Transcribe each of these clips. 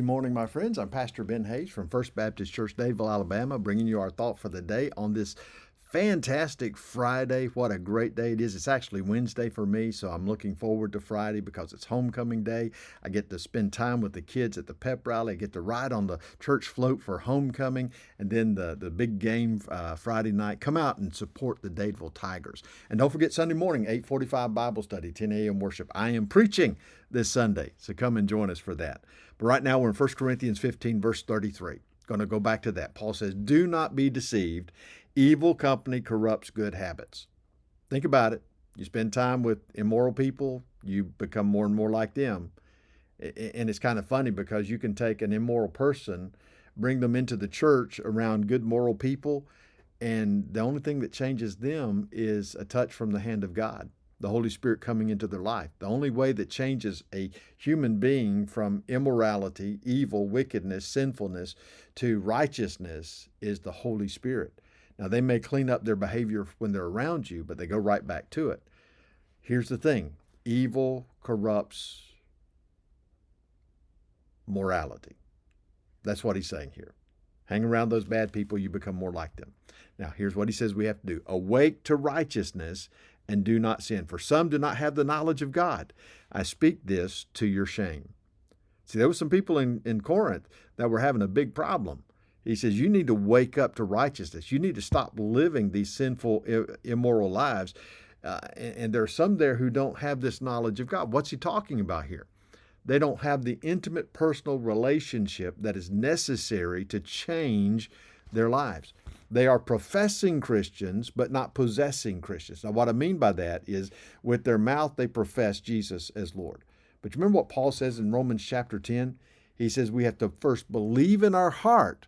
morning, my friends. I'm Pastor Ben Hayes from First Baptist Church, Dadeville, Alabama, bringing you our thought for the day on this fantastic Friday. What a great day it is. It's actually Wednesday for me, so I'm looking forward to Friday because it's homecoming day. I get to spend time with the kids at the pep rally. I get to ride on the church float for homecoming, and then the big game Friday night. Come out and support the Dadeville Tigers. And don't forget Sunday morning, 8:45 Bible study, 10 a.m. worship. I am preaching this Sunday, so come and join us for that. But right now we're in 1 Corinthians 15, verse 33. Going to go back to that. Paul says, "Do not be deceived. Evil company corrupts good habits." Think about it. You spend time with immoral people, you become more and more like them. And it's kind of funny because you can take an immoral person, bring them into the church around good moral people, and the only thing that changes them is a touch from the hand of God, the Holy Spirit coming into their life. The only way that changes a human being from immorality, evil, wickedness, sinfulness to righteousness is the Holy Spirit. Now, they may clean up their behavior when they're around you, but they go right back to it. Here's the thing. Evil corrupts morality. That's what he's saying here. Hang around those bad people, you become more like them. Now, here's what he says we have to do. Awake to righteousness and do not sin. For some do not have the knowledge of God. I speak this to your shame. See, there were some people in Corinth that were having a big problem. He says, you need to wake up to righteousness. You need to stop living these sinful, immoral lives. And there are some there who don't have this knowledge of God. What's he talking about here? They don't have the intimate personal relationship that is necessary to change their lives. They are professing Christians, but not possessing Christians. Now, what I mean by that is with their mouth, they profess Jesus as Lord. But you remember what Paul says in Romans chapter 10? He says we have to first believe in our heart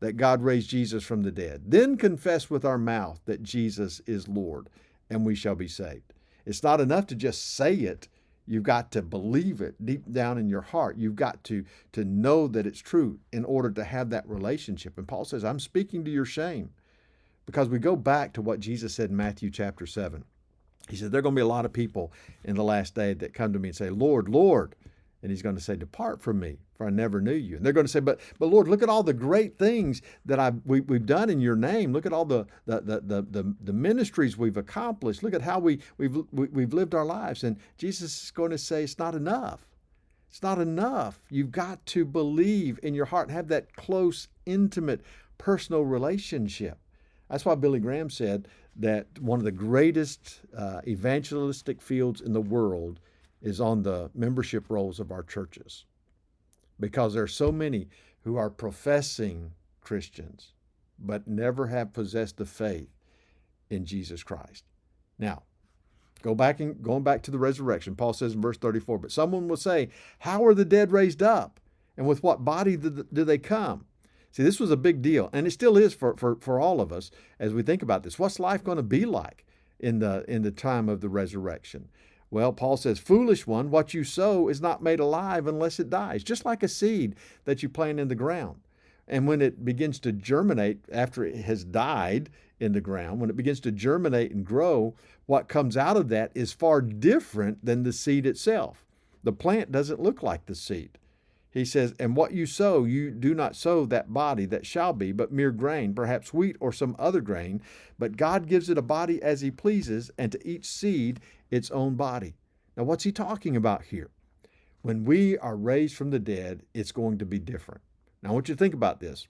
that God raised Jesus from the dead, then confess with our mouth that Jesus is Lord, and we shall be saved. It's not enough to just say it. You've got to believe it deep down in your heart. You've got to know that it's true in order to have that relationship. And Paul says, I'm speaking to your shame, because we go back to what Jesus said in Matthew chapter 7. He said, there are going to be a lot of people in the last day that come to me and say, Lord, Lord. And he's going to say, depart from me, for I never knew you. And they're going to say, but Lord, look at all the great things that we've done in your name. Look at all the ministries we've accomplished. Look at how we've lived our lives. And Jesus is going to say, it's not enough. It's not enough. You've got to believe in your heart and have that close, intimate, personal relationship. That's why Billy Graham said that one of the greatest evangelistic fields in the world is on the membership rolls of our churches, because there are so many who are professing Christians but never have possessed the faith in Jesus Christ. Now, going back to the resurrection, Paul says in verse 34, but someone will say, how are the dead raised up? And with what body do they come? See, this was a big deal, and it still is for all of us as we think about this. What's life going to be like in the time of the resurrection? Well, Paul says, foolish one, what you sow is not made alive unless it dies, just like a seed that you plant in the ground. And when it begins to germinate after it has died in the ground, when it begins to germinate and grow, what comes out of that is far different than the seed itself. The plant doesn't look like the seed. He says, and what you sow, you do not sow that body that shall be, but mere grain, perhaps wheat or some other grain. But God gives it a body as he pleases, and to each seed its own body. Now, what's he talking about here? When we are raised from the dead, it's going to be different. Now, I want you to think about this.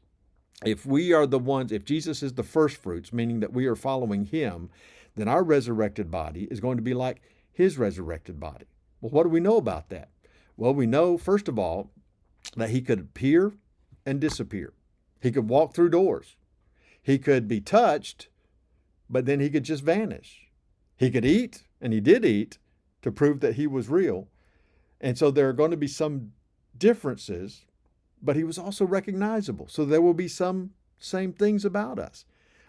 If we are the ones, if Jesus is the first fruits, meaning that we are following him, then our resurrected body is going to be like his resurrected body. Well, what do we know about that? Well, we know, first of all, that he could appear and disappear. He could walk through doors. He could be touched, but then he could just vanish. He could eat, and he did eat, to prove that he was real. And so there are going to be some differences, but he was also recognizable. So there will be some same things about us.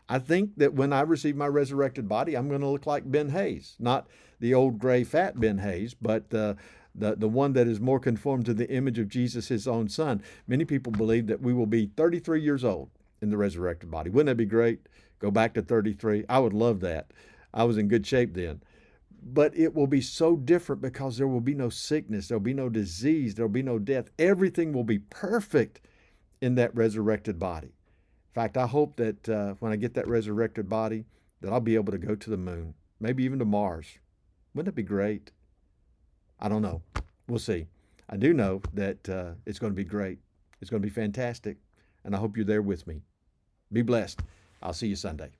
I think that when I receive my resurrected body, I'm going to look like Ben Hayes, not the old gray fat Ben Hayes, but the one that is more conformed to the image of Jesus, his own son. Many people believe that we will be 33 years old in the resurrected body. Wouldn't that be great? Go back to 33. I would love that. I was in good shape then. but it will be so different because there will be no sickness, there'll be no disease, there'll be no death. Everything will be perfect in that resurrected body. In fact, I hope that when I get that resurrected body, that I'll be able to go to the moon, maybe even to Mars. Wouldn't it be great? I don't know. We'll see. I do know that it's going to be great. It's going to be fantastic. And I hope you're there with me. Be blessed. I'll see you Sunday.